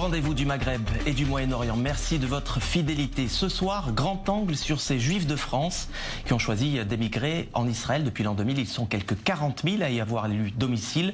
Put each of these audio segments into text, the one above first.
rendez-vous du Maghreb et du Moyen-Orient. Merci de votre fidélité. Ce soir, grand angle sur ces Juifs de France qui ont choisi d'émigrer en Israël depuis l'an 2000. Ils sont quelques 40 000 à y avoir élu domicile.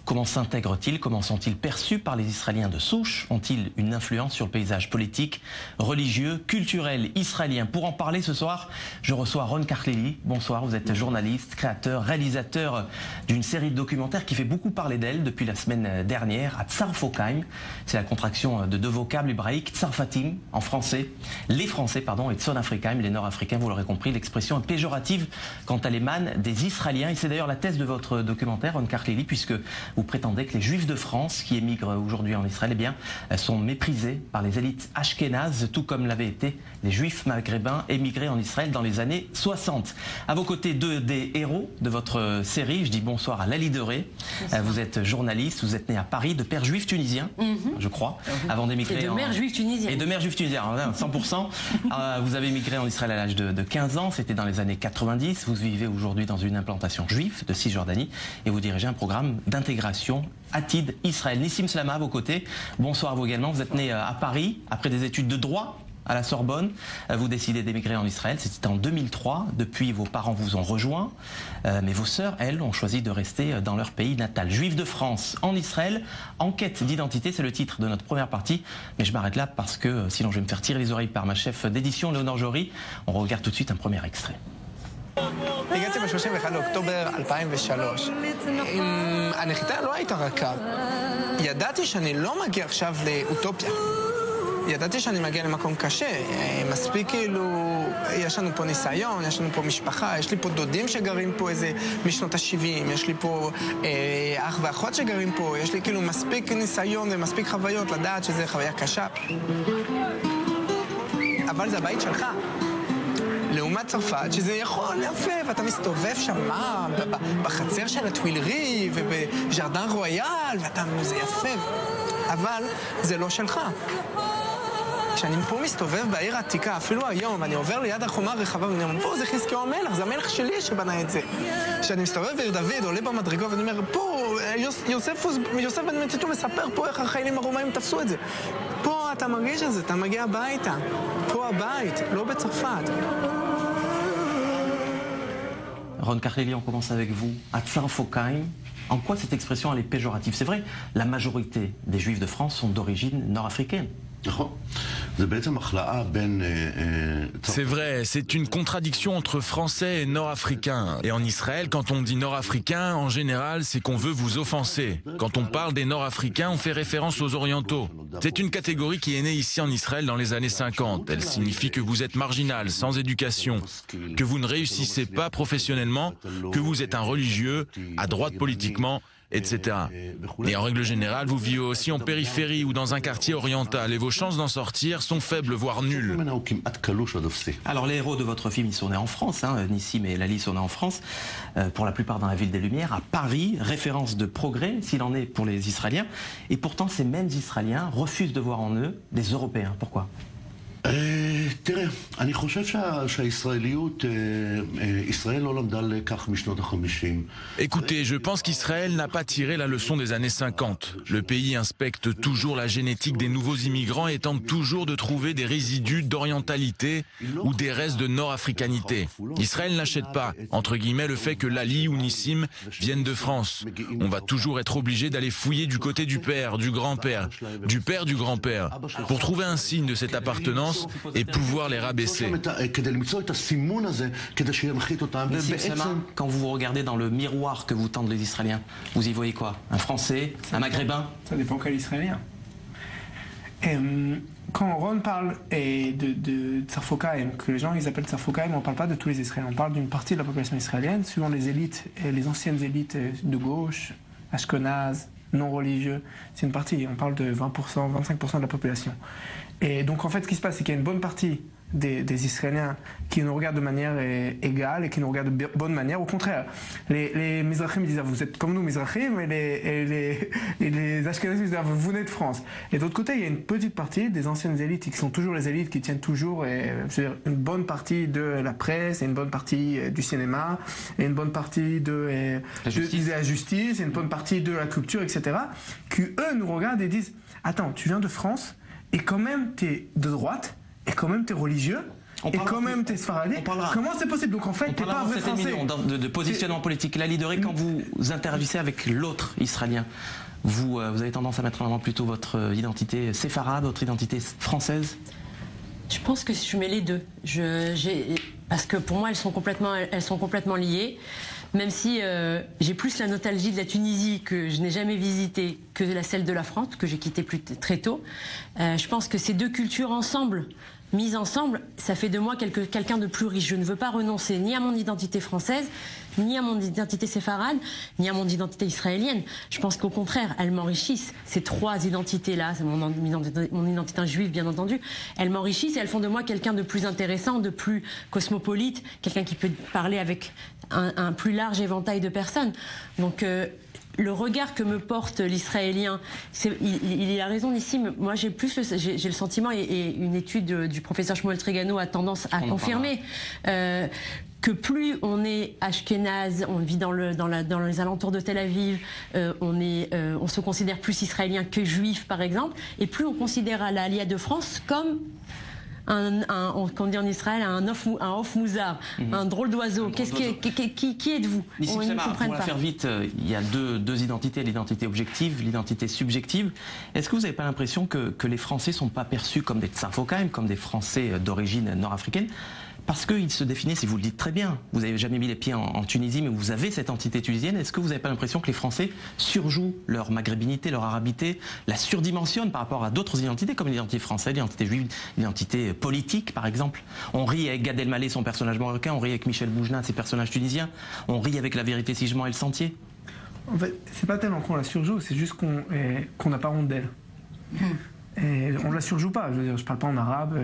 Comment s'intègrent-ils? Comment sont-ils perçus par les Israéliens de souche? Ont-ils une influence sur le paysage politique, religieux, culturel israélien? Pour en parler ce soir, je reçois Ron Carlili. Bonsoir, vous êtes journaliste, créateur, réalisateur d'une série de documentaires qui fait beaucoup parler d'elle depuis la semaine dernière, à Tzarfokaim. C'est la contraction de deux vocables hébraïques, Tzarfatim en français, les Français, pardon, et Tzon-Afrikaim, les Nord-Africains, vous l'aurez compris, l'expression est péjorative quand elle émane des Israéliens. Et c'est d'ailleurs la thèse de votre documentaire, Ron Carlili, puisque vous prétendez que les Juifs de France qui émigrent aujourd'hui en Israël, eh bien, sont méprisés par les élites ashkénazes, tout comme l'avaient été les Juifs maghrébins émigrés en Israël dans les années 60. À vos côtés, deux des héros de votre série. Je dis bonsoir à Lali Deré. Vous êtes journaliste, vous êtes né à Paris, de père juif tunisien, je crois, avant d'émigrer. Et de mère juive tunisienne. Et de mère juive tunisienne, 100%. Vous avez émigré en Israël à l'âge de 15 ans, c'était dans les années 90. Vous vivez aujourd'hui dans une implantation juive de Cisjordanie et vous dirigez un programme d'intégration Atid Israël. Nissim Slama à vos côtés. Bonsoir à vous également. Vous êtes né à Paris après des études de droit à la Sorbonne. Vous décidez d'émigrer en Israël. C'était en 2003. Depuis, vos parents vous ont rejoint. Mais vos sœurs, elles, ont choisi de rester dans leur pays natal. Juifs de France en Israël, en quête d'identité. C'est le titre de notre première partie. Mais je m'arrête là parce que sinon je vais me faire tirer les oreilles par ma chef d'édition, Léonore Jory. On regarde tout de suite un premier extrait. הגעתי ב-31 לאוקטובר 2003. הנחיתה לא הייתה רק קו. ידעתי שאני לא מגיע עכשיו לאוטופיה. ידעתי שאני מגיע למקום קשה. מספיק כאילו, יש לנו פה ניסיון, יש לנו פה משפחה, יש לי פה דודים שגרים פה איזה משנות ה-70, יש לי פה אח ואחות שגרים פה, יש לי כאילו מספיק ניסיון ומספיק חוויות לדעת שזה חוויה קשה. אבל זה הבית שלך. לעומת צרפת, שזה יכול יפה, ואתה מסתובב שם בחצר של הטווילרי ובז'רדן רויאל, זה יפה, אבל זה לא שלך. כשאני פה מסתובב בעיר העתיקה, אפילו היום, ואני עובר ליד החומה הרחבה, ואני אומר, פה זה חזקיהו המלך, זה המלך שלי שבנה את זה. כשאני מסתובב בעיר דוד, עולה במדרגות, ואני אומר, פה, יוסף בן מצטו מספר פה איך החיילים הרומאים תפסו את זה. פה אתה מרגיש את זה, אתה מגיע הביתה. פה הבית, לא בצרפת. Ron Carlili, on commence avec vous. À Tzarfokaim, en quoi cette expression elle est péjorative? C'est vrai, la majorité des Juifs de France sont d'origine nord-africaine. C'est vrai, c'est une contradiction entre Français et Nord-Africains. Et en Israël, quand on dit Nord-Africain, en général, c'est qu'on veut vous offenser. Quand on parle des Nord-Africains, on fait référence aux Orientaux. C'est une catégorie qui est née ici en Israël dans les années 50. Elle signifie que vous êtes marginal, sans éducation, que vous ne réussissez pas professionnellement, que vous êtes un religieux, à droite politiquement, etc. Et en règle générale, vous vivez aussi en périphérie ou dans un quartier oriental et vos chances d'en sortir sont faibles, voire nulles. Alors les héros de votre film, ils sont nés en France, Nissim et Lali sont nés en France, pour la plupart dans la ville des Lumières, à Paris, référence de progrès, s'il en est pour les Israéliens. Et pourtant, ces mêmes Israéliens refusent de voir en eux des Européens. Pourquoi ? תראה, אני חושב שהישראליות, ישראל לא למדה לכך משנות ה-50. Écoutez, je pense qu'Israël n'a pas tiré la leçon des années 50. Le pays inspecte toujours la génétique des nouveaux immigrants et tente toujours de trouver des résidus d'orientalité ou des restes de nord-africanité. Israël n'achète pas, entre guillemets, le fait que Lali ou Nissim viennent de France. On va toujours être obligé d'aller fouiller du côté du père, du grand-père, du père du grand-père, pour trouver un signe de cette appartenance et pouvoir les rabaisser. Quand vous regardez dans le miroir que vous tendent les Israéliens, vous y voyez quoi? Un Français? Un Maghrébin? Ça dépend quel Israélien. Quand Ron parle de Tzarfokaim, que les gens ils appellent Tzarfokaim, on ne parle pas de tous les Israéliens, on parle d'une partie de la population israélienne, suivant les élites, les anciennes élites de gauche, ashkénazes, non religieux, c'est une partie, on parle de 20%, 25% de la population. Et donc en fait ce qui se passe c'est qu'il y a une bonne partie des Israéliens qui nous regardent de manière égale et qui nous regardent de bonne manière. Au contraire, les Mizrahim disent vous êtes comme nous Mizrahim et les Ashkenazim disent vous venez de France. Et d'autre côté, il y a une petite partie des anciennes élites qui sont toujours les élites qui tiennent toujours une bonne partie de la presse et une bonne partie du cinéma et une bonne partie de la justice et une bonne partie de la culture, etc. qui eux nous regardent et disent attends, tu viens de France et quand même t'es de droite et quand même t'es religieux et quand même t'es sfaradé. Comment c'est possible? Donc en fait t'es pas un vrai Français. De positionnement politique. La leaderie, quand vous interagissez avec l'autre israélien, vous avez tendance à mettre en avant plutôt votre identité séfarade, votre identité française? Je pense que je mets les deux. Parce que pour moi elles sont complètement liées. Même si j'ai plus la nostalgie de la Tunisie que je n'ai jamais visitée que celle de la France, que j'ai quittée très tôt. Je pense que ces deux cultures mises ensemble, ça fait de moi quelqu'un de plus riche. Je ne veux pas renoncer ni à mon identité française, ni à mon identité séfarade, ni à mon identité israélienne. Je pense qu'au contraire, elles m'enrichissent. Ces trois identités-là, c'est mon identité juive bien entendu, elles m'enrichissent et elles font de moi quelqu'un de plus intéressant, de plus cosmopolite, quelqu'un qui peut parler avec un plus large éventail de personnes. Donc le regard que me porte l'Israélien, il a raison ici, mais moi j'ai le sentiment, et une étude du professeur Shmuel Trigano a tendance à confirmer, que plus on est ashkénaze, on vit dans les alentours de Tel Aviv, on se considère plus israélien que juif par exemple, et plus on considère l'Aliyah de France comme on dit en Israël, un off mouzar, un drôle d'oiseau. Qui êtes-vous? On ne comprend pas. Faire vite, il y a deux identités, l'identité objective, l'identité subjective. Est-ce que vous n'avez pas l'impression que les Français ne sont pas perçus comme des Tsafokaim, comme des Français d'origine nord-africaine? Parce qu'ils se définissent, et vous le dites très bien, vous n'avez jamais mis les pieds en Tunisie, mais vous avez cette entité tunisienne. Est-ce que vous n'avez pas l'impression que les Français surjouent leur maghrébinité, leur arabité, la surdimensionnent par rapport à d'autres identités, comme l'identité française, l'identité juive, l'identité politique, par exemple? On rit avec Gad Elmaleh, son personnage marocain, on rit avec Michel Boujna, ses personnages tunisiens, on rit avec La Vérité si je mens et Le Sentier. En fait, c'est pas tellement qu'on la surjoue, c'est juste qu'on n'a pas honte d'elle. Et on ne la surjoue pas, je veux dire, je parle pas en arabe,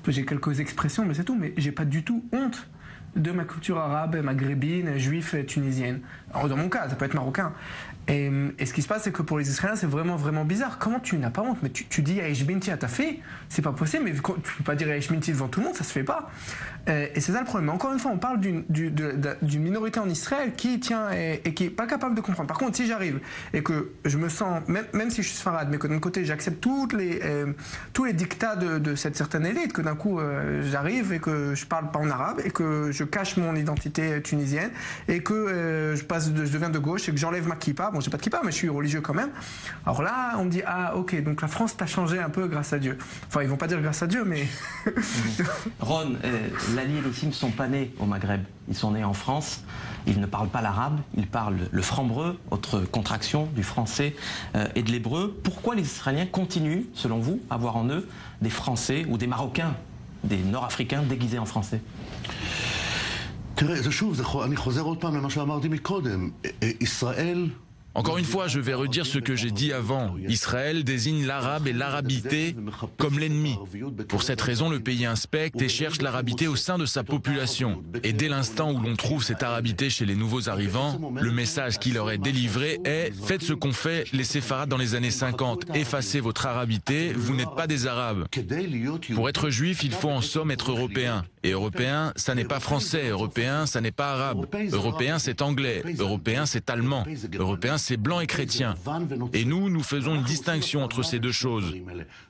j'ai quelques expressions, mais c'est tout, mais j'ai pas du tout honte de ma culture arabe, maghrébine, juive, tunisienne. Alors dans mon cas, ça peut être marocain. Et ce qui se passe, c'est que pour les Israéliens, c'est vraiment, vraiment bizarre. Comment tu n'as pas honte? Mais tu dis Yesh Binti à ta fille, c'est pas possible, mais tu peux pas dire Yesh Binti devant tout le monde, ça se fait pas. Et c'est ça le problème. Mais encore une fois, on parle d'une minorité en Israël qui tient et qui est pas capable de comprendre. Par contre, si j'arrive et que je me sens, même si je suis sfarade, mais que d'un côté, j'accepte tous les dictats de cette certaine élite, que d'un coup, j'arrive et que je parle pas en arabe et que je cache mon identité tunisienne et que je deviens de gauche et que j'enlève ma kippa. Bon, j'ai pas de kippa, mais je suis religieux quand même. Alors là, on me dit ah ok, donc la France t'a changé un peu grâce à Dieu. Enfin, ils vont pas dire grâce à Dieu, mais Ron, Lali et Nissim ne sont pas nés au Maghreb. Ils sont nés en France. Ils ne parlent pas l'arabe. Ils parlent le franc-breu, autre contraction du français et de l'hébreu. Pourquoi les Israéliens continuent, selon vous, à voir en eux des Français ou des Marocains, des Nord-Africains déguisés en Français? תראה, זה שוב, אני חוזר עוד פעם למה שאמרתי מקודם. ישראל... Encore une fois, je vais redire ce que j'ai dit avant. Israël désigne l'arabe et l'arabité comme l'ennemi. Pour cette raison, le pays inspecte et cherche l'arabité au sein de sa population. Et dès l'instant où l'on trouve cette arabité chez les nouveaux arrivants, le message qui leur est délivré est « Faites ce qu'ont fait les séfarades dans les années 50. Effacez votre arabité, vous n'êtes pas des arabes. » Pour être juif, il faut en somme être européen. Et européen, ça n'est pas français. Européen, ça n'est pas arabe. Européen, c'est anglais. Européen, c'est allemand. Européen, c'est blanc et chrétien. Et nous faisons une distinction entre ces deux choses.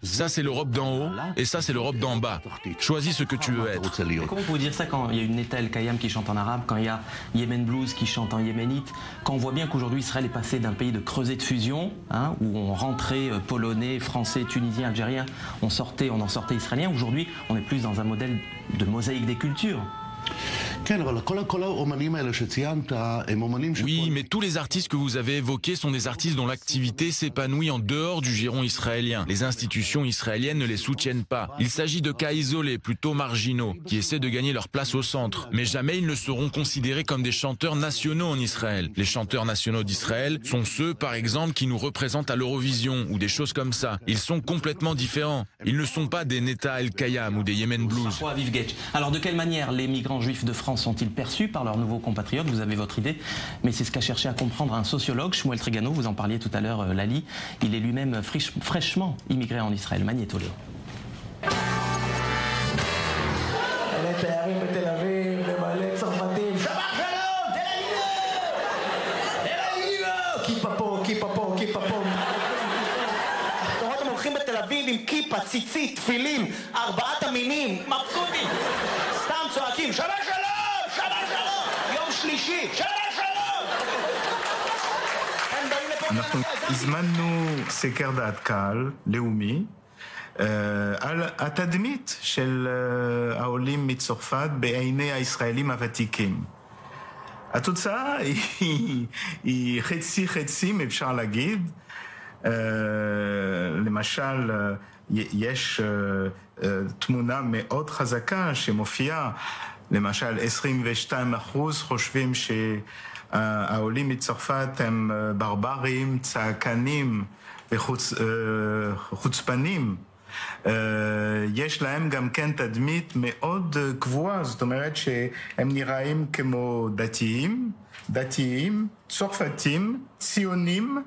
Ça, c'est l'Europe d'en haut, et ça, c'est l'Europe d'en bas. Choisis ce que tu veux être. Et comment vous dire ça quand il y a une Netta El Kayam qui chante en arabe, quand il y a Yemen Blues qui chante en yéménite, quand on voit bien qu'aujourd'hui Israël est passé d'un pays de creuset de fusion, où on rentrait polonais, français, tunisien, algérien, on en sortait israélien. Aujourd'hui, on est plus dans un modèle de mosaïque des cultures. Oui, mais tous les artistes que vous avez évoqués sont des artistes dont l'activité s'épanouit en dehors du giron israélien. Les institutions israéliennes ne les soutiennent pas. Il s'agit de cas isolés, plutôt marginaux, qui essaient de gagner leur place au centre. Mais jamais ils ne seront considérés comme des chanteurs nationaux en Israël. Les chanteurs nationaux d'Israël sont ceux, par exemple, qui nous représentent à l'Eurovision ou des choses comme ça. Ils sont complètement différents. Ils ne sont pas des Neta El Kayam ou des Yemen Blues. Alors de quelle manière les migrants juifs de France sont-ils perçus par leurs nouveaux compatriotes? Vous avez votre idée, mais c'est ce qu'a cherché à comprendre un sociologue, Shmuel Trigano, vous en parliez tout à l'heure, Lali. Il est lui-même fraîchement immigré en Israël. Magnéto Léo. עם כיפה, ציצית, תפילים, 4 המינים, מבסוטים, סתם צועקים, שבת שלום, שבת שלום, יום שלישי, שבת שלום. אנחנו הזמנו סקר דעת קהל לאומי על התדמית של העולים מצרפת בעיני הישראלים הוותיקים. התוצאה היא חצי אפשר להגיד. למשל, יש תמונה מאוד חזקה שמופיעה, למשל 22% חושבים שהעולים מצרפת הם ברברים, צעקנים וחוצפנים. יש להם גם כן תדמית מאוד קבועה, זאת אומרת שהם נראים כמו דתיים, צרפתים, ציונים,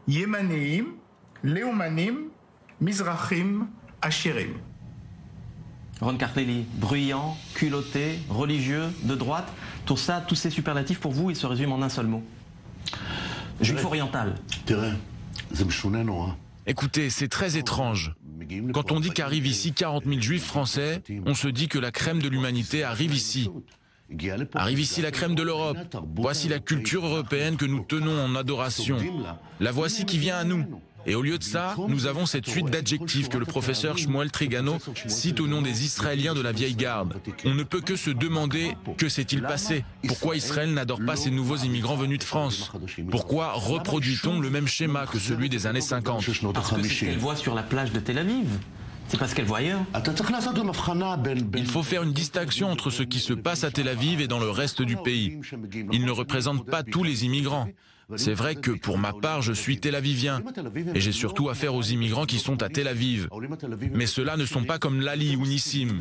ימניים, לאומנים, מזרחים, עשירים. Ron Cartelli, bruyant, culotté, religieux, de droite, tout ça, tous ces superlatifs pour vous, ils se résument en un seul mot. Juif oriental. Écoutez, c'est très étrange. Quand on dit qu'arrivent ici 40 000 juifs français, on se dit que la crème de l'humanité arrive ici. Arrive ici la crème de l'Europe. Voici la culture européenne que nous tenons en adoration. La voici qui vient à nous. Et au lieu de ça, nous avons cette suite d'adjectifs que le professeur Shmuel Trigano cite au nom des Israéliens de la vieille garde. On ne peut que se demander que s'est-il passé. Pourquoi Israël n'adore pas ces nouveaux immigrants venus de France? Pourquoi reproduit-on le même schéma que celui des années 50? Parce que c'est ce qu'elle voit sur la plage de Tel Aviv. C'est pas ce qu'elle voit ailleurs. Il faut faire une distinction entre ce qui se passe à Tel Aviv et dans le reste du pays. Ils ne représentent pas tous les immigrants. C'est vrai que pour ma part, je suis tel-avivien et j'ai surtout affaire aux immigrants qui sont à Tel Aviv. Mais ceux-là ne sont pas comme Lali ou Nissim.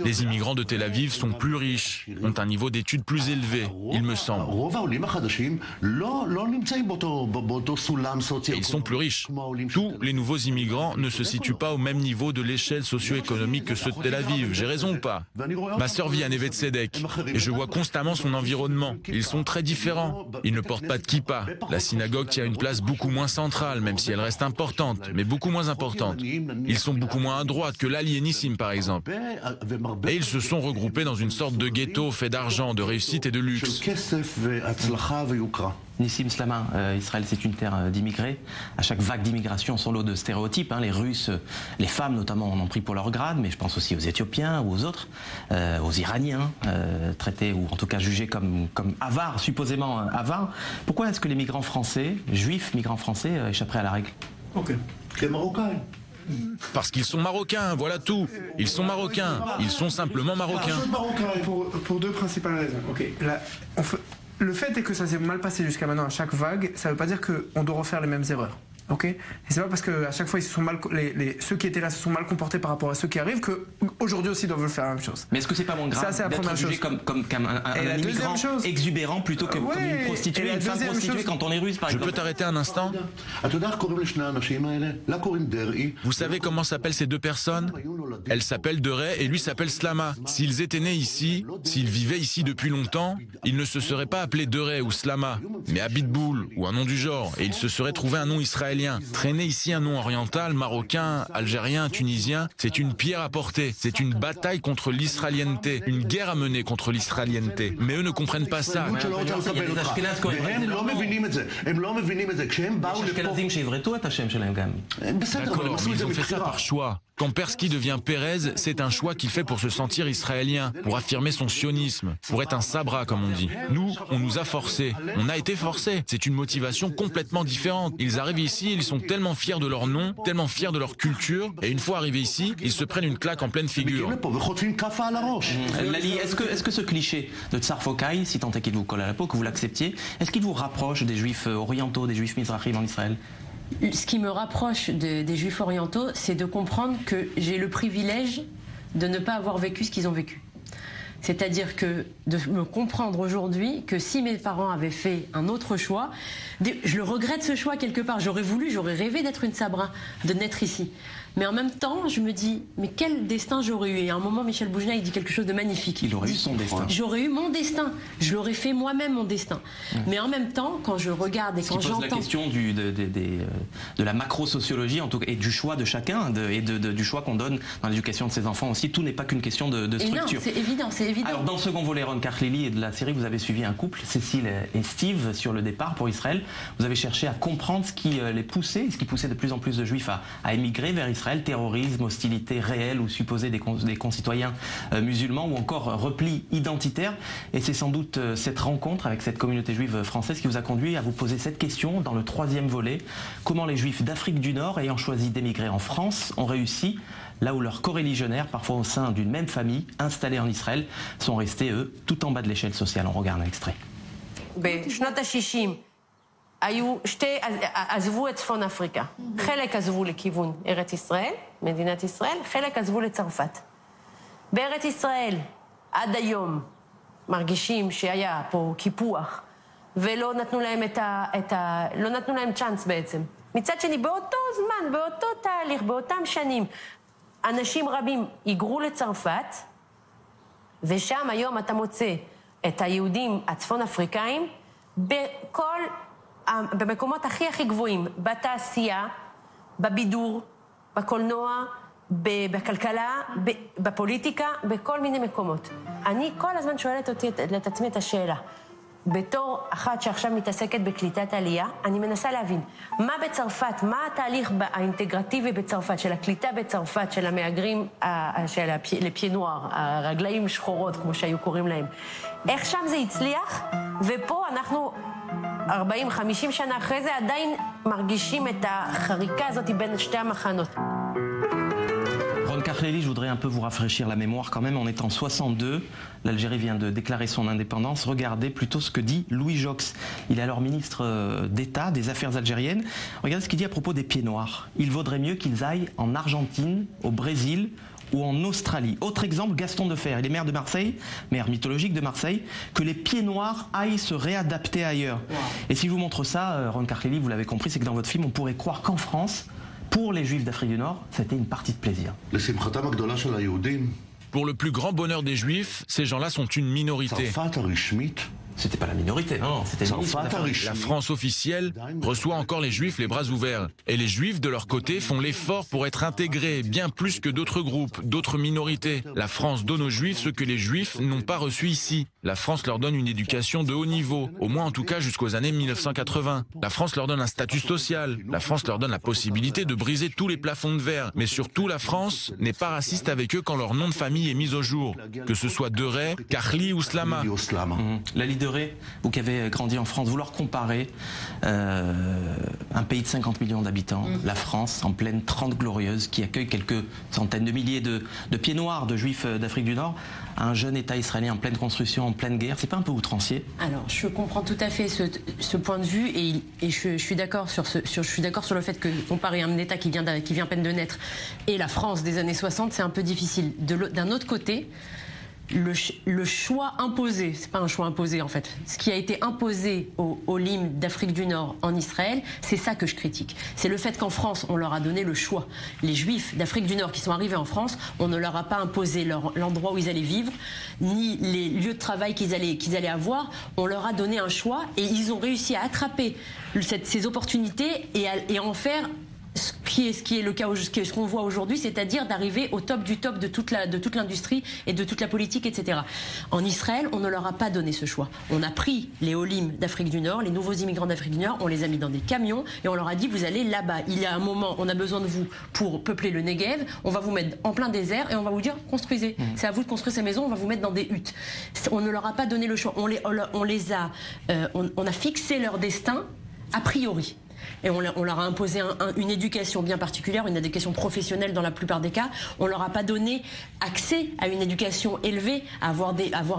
Les immigrants de Tel Aviv sont plus riches, ont un niveau d'études plus élevé, il me semble. Et ils sont plus riches. Tous les nouveaux immigrants ne se situent pas au même niveau de l'échelle socio-économique que ceux de Tel Aviv. J'ai raison ou pas? Ma sœur vit à Neve Tzedek et je vois constamment son environnement. Ils sont très différents. Ils ne portent pas de kippa. La synagogue tient une place beaucoup moins centrale, même si elle reste importante, mais beaucoup moins importante. Ils sont beaucoup moins à droite que Lali et Nissim, par exemple. Et ils se sont regroupés dans une sorte de ghetto fait d'argent, de réussite et de luxe. Nissim Slama, Israël c'est une terre d'immigrés. À chaque vague d'immigration, son lot de stéréotypes. Les Russes, les femmes notamment, en ont pris pour leur grade, mais je pense aussi aux Éthiopiens ou aux autres, aux Iraniens, traités ou en tout cas jugés comme avares, supposément avares. Pourquoi est-ce que les migrants français, juifs migrants français, échapperaient à la règle? Les Marocains. Parce qu'ils sont marocains, voilà tout. Ils sont marocains, ils sont simplement marocains. Pour deux principales raisons. Le fait est que ça s'est mal passé jusqu'à maintenant à chaque vague, ça ne veut pas dire qu'on doit refaire les mêmes erreurs. Okay, et c'est pas parce qu'à chaque fois ceux qui étaient là se sont mal comportés par rapport à ceux qui arrivent qu'aujourd'hui aussi doivent faire la même chose. Mais est-ce que c'est pas moins grave d'être jugé comme un immigrant exubérant plutôt que comme une prostituée, une femme prostituée quand on est russe par exemple? Je peux t'arrêter un instant? Vous savez comment s'appellent ces deux personnes? Elle s'appelle Derey et lui s'appelle Slama. S'ils étaient nés ici, s'ils vivaient ici depuis longtemps, ils ne se seraient pas appelés Derey ou Slama, mais Abitboul ou un nom du genre, et ils se seraient trouvé un nom israélien. israélien. Traîner ici un nom oriental, marocain, algérien, tunisien, c'est une pierre à porter. C'est une bataille contre l'israélienneté, une guerre à mener contre l'israélienneté. Mais eux ne comprennent pas ça. D'accord, mais ils ont fait ça par choix. Quand Persky devient Pérez, c'est un choix qu'il fait pour se sentir israélien, pour affirmer son sionisme, pour être un sabra comme on dit. Nous, on nous a forcés. On a été forcés. C'est une motivation complètement différente. Ils arrivent ici, ils sont tellement fiers de leur nom, tellement fiers de leur culture, et une fois arrivés ici, ils se prennent une claque en pleine figure. Lali, est-ce que ce cliché de Tsar Fokai, si tant est qu'il vous colle à la peau, que vous l'acceptiez, est-ce qu'il vous rapproche des juifs orientaux, des juifs mizrahim en Israël? Ce qui me rapproche des juifs orientaux, c'est de comprendre que j'ai le privilège de ne pas avoir vécu ce qu'ils ont vécu. C'est-à-dire que de me comprendre aujourd'hui que si mes parents avaient fait un autre choix, je le regrette ce choix quelque part. J'aurais rêvé d'être une sabra, de naître ici. Mais en même temps, je me dis, mais quel destin j'aurais eu? Et à un moment, Michel Boujna, il dit quelque chose de magnifique. Il aurait eu son destin. J'aurais eu mon destin. Je l'aurais fait moi-même, mon destin. Mais en même temps, quand je regarde et quand j'entends... la question de la macro-sociologie, en tout cas, et du choix de chacun, du choix qu'on donne dans l'éducation de ses enfants aussi. Tout n'est pas qu'une question de structure. Non, c'est évident, c'est évident. Alors, dans le second volet, Ron Karhlili et de la série, vous avez suivi un couple, Cécile et Steve, sur le départ pour Israël. Vous avez cherché à comprendre ce qui les poussait, ce qui poussait de plus en plus de juifs à émigrer vers Israël. Terrorisme, hostilité réelle ou supposée des concitoyens musulmans, ou encore repli identitaire. Et c'est sans doute cette rencontre avec cette communauté juive française qui vous a conduit à vous poser cette question dans le troisième volet. Comment les juifs d'Afrique du Nord, ayant choisi d'émigrer en France, ont réussi là où leurs coreligionnaires, parfois au sein d'une même famille, installés en Israël, sont restés, eux, tout en bas de l'échelle sociale. On regarde un extrait. עזבו את צפון אפריקה. חלק עזבו לכיוון ארץ ישראל, מדינת ישראל, חלק עזבו לצרפת. בארץ ישראל, עד היום, מרגישים שהיה פה קיפוח, ולא נתנו להם לא נתנו להם צ'אנס בעצם. מצד שני, באותו זמן, באותו תהליך, באותם שנים, אנשים רבים היגרו לצרפת, ושם היום אתה מוצא את היהודים הצפון אפריקאים, במקומות הכי גבוהים, בתעשייה, בבידור, בקולנוע, בכלכלה, בפוליטיקה, בכל מיני מקומות. אני כל הזמן שואלת את עצמי את השאלה. בתור אחת שעכשיו מתעסקת בקליטת עלייה, אני מנסה להבין מה בצרפת, מה התהליך האינטגרטיבי בצרפת, של הקליטה בצרפת, של המהגרים, של לפי נוער, הרגליים שחורות, כמו שהיו קוראים להם. איך שם זה הצליח, ופה אנחנו 40-50 שנה אחרי זה עדיין מרגישים את החריקה הזאת בין שתי המחנות. Ron Karhlili, je voudrais un peu vous rafraîchir la mémoire quand même. On est en 62, l'Algérie vient de déclarer son indépendance. Regardez plutôt ce que dit Louis Jox. Il est alors ministre d'État des Affaires algériennes. Regardez ce qu'il dit à propos des pieds noirs. Il vaudrait mieux qu'ils aillent en Argentine, au Brésil ou en Australie. Autre exemple, Gaston Defferre. Il est maire de Marseille, maire mythologique de Marseille, que les pieds noirs aillent se réadapter ailleurs. Wow. Et si je vous montre ça, Ron Karhlili, vous l'avez compris, c'est que dans votre film, on pourrait croire qu'en France, pour les Juifs d'Afrique du Nord, c'était une partie de plaisir. Pour le plus grand bonheur des Juifs, ces gens-là sont une minorité. C'était pas la minorité, non, c'était la France officielle reçoit encore les Juifs les bras ouverts. Et les Juifs, de leur côté, font l'effort pour être intégrés, bien plus que d'autres groupes, d'autres minorités. La France donne aux Juifs ce que les Juifs n'ont pas reçu ici. La France leur donne une éducation de haut niveau, au moins en tout cas jusqu'aux années 1980. La France leur donne un statut social. La France leur donne la possibilité de briser tous les plafonds de verre. Mais surtout, la France n'est pas raciste avec eux quand leur nom de famille est mis au jour. Que ce soit Deray, Karli ou Slama. La leader, vous qui avez grandi en France, vous leur comparez un pays de 50 millions d'habitants, la France, en pleine Trente Glorieuses, qui accueille quelques centaines de milliers de pieds noirs de Juifs d'Afrique du Nord, à un jeune État israélien en pleine construction, en pleine guerre. C'est pas un peu outrancier? Alors, je comprends tout à fait ce point de vue et je suis d'accord sur le fait que comparer un État qui vient à peine de naître et la France des années 60, c'est un peu difficile. D'un autre côté, le choix imposé, c'est pas un choix imposé en fait, ce qui a été imposé aux Olim d'Afrique du Nord en Israël, c'est ça que je critique. C'est le fait qu'en France, on leur a donné le choix. Les Juifs d'Afrique du Nord qui sont arrivés en France, on ne leur a pas imposé l'endroit où ils allaient vivre, ni les lieux de travail qu'ils allaient avoir. On leur a donné un choix et ils ont réussi à attraper ces opportunités et à en faire ce qui est le cas, ce qu'on voit aujourd'hui, c'est-à-dire d'arriver au top du top de toute l'industrie et de toute la politique, etc. En Israël, on ne leur a pas donné ce choix. On a pris les Olim d'Afrique du Nord, les nouveaux immigrants d'Afrique du Nord, on les a mis dans des camions et on leur a dit vous allez là-bas. Il y a un moment, on a besoin de vous pour peupler le Negev, on va vous mettre en plein désert et on va vous dire construisez. C'est à vous de construire ces maisons, on va vous mettre dans des huttes. On ne leur a pas donné le choix. On a fixé leur destin a priori. Et on leur a imposé une éducation bien particulière, une éducation professionnelle dans la plupart des cas. On leur a pas donné accès à une éducation élevée, à avoir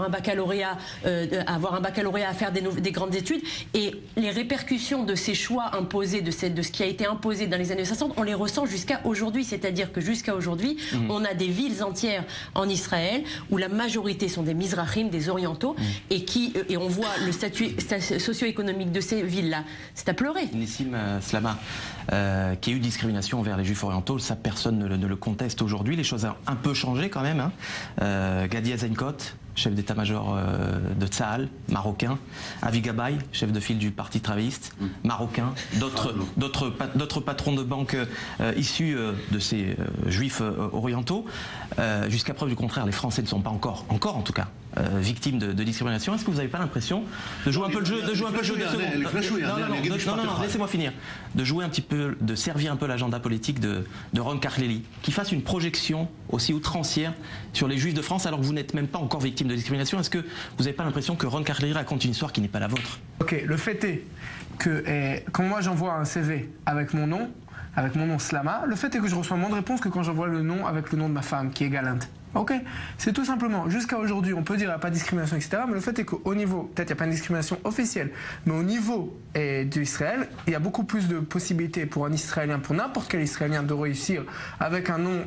un baccalauréat, à faire des grandes études. Et les répercussions de ces choix imposés, de ce qui a été imposé dans les années 60, on les ressent jusqu'à aujourd'hui. C'est-à-dire que jusqu'à aujourd'hui, on a des villes entières en Israël où la majorité sont des Mizrahim, des Orientaux, et on voit le statut socio-économique de ces villes-là. C'est à pleurer. Nissim Slama, qu'il y a eu discrimination envers les Juifs orientaux, ça personne ne le conteste aujourd'hui. Les choses ont un peu changé quand même. Gadi Eisenkot, chef d'état-major de Tsahal, marocain. Avi Gabay, chef de file du parti travailliste, marocain. D'autres patrons de banque issus de ces Juifs orientaux. Jusqu'à preuve du contraire, les Français ne sont pas encore en tout cas, victimes de discrimination. Est-ce que vous n'avez pas l'impression de jouer un peu le jeu, non, laissez-moi finir. De jouer un petit peu, de servir un peu l'agenda politique de Ron Carlelli, qui fasse une projection aussi outrancière sur les Juifs de France alors que vous n'êtes même pas encore victime de discrimination. Est-ce que vous n'avez pas l'impression que Ron Carlelli raconte une histoire qui n'est pas la vôtre? Ok, le fait est que quand moi j'envoie un CV avec mon nom Slama, le fait est que je reçois moins de réponses que quand j'envoie le nom avec le nom de ma femme qui est Galante. Ok, c'est tout simplement, jusqu'à aujourd'hui, on peut dire qu'il n'y a pas de discrimination, etc. Mais le fait est qu'au niveau, peut-être il n'y a pas de discrimination officielle, mais au niveau d'Israël, il y a beaucoup plus de possibilités pour un Israélien, pour n'importe quel Israélien, de réussir avec un nom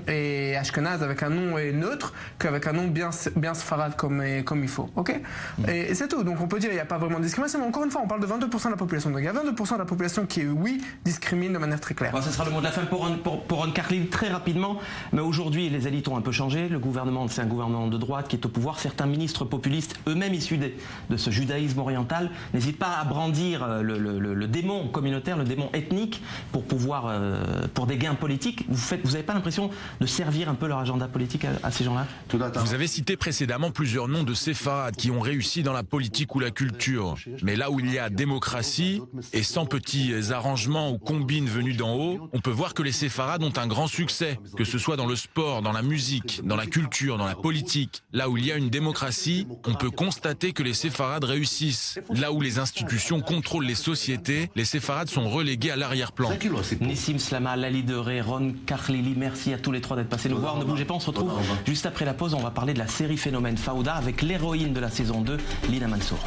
ashkenaz, avec un nom neutre, qu'avec un nom bien sfarad comme il faut. Ok, et c'est tout. Donc on peut dire qu'il n'y a pas vraiment de discrimination, mais encore une fois, on parle de 22% de la population. Donc il y a 22% de la population qui, oui, discrimine de manière très claire. Bon, ce sera le mot de la fin pour Ron Carlelli, très rapidement. Mais aujourd'hui, les élites ont un peu changé. Le gouvernement, c'est un gouvernement de droite qui est au pouvoir. Certains ministres populistes, eux-mêmes issus de ce judaïsme oriental, n'hésitent pas à brandir le démon communautaire, le démon ethnique, pour des gains politiques. Vous n'avez pas l'impression de servir un peu leur agenda politique à ces gens-là? Vous avez cité précédemment plusieurs noms de séfarades qui ont réussi dans la politique ou la culture. Mais là où il y a démocratie, et sans petits arrangements ou combines venus d'en haut, on peut voir que les séfarades ont un grand succès, que ce soit dans le sport, dans la musique, dans la culture, dans la politique. Là où il y a une démocratie, on peut constater que les séfarades réussissent. Là où les institutions contrôlent les sociétés, les séfarades sont relégués à l'arrière-plan. Nissim Slama, Lali Deré, Ron Carlelli, merci à tous les trois d'être passés nous voir. Ne bougez pas, on se retrouve juste après la pause. On va parler de la série Phénomène Fauda avec l'héroïne de la saison 2, Lina Mansour.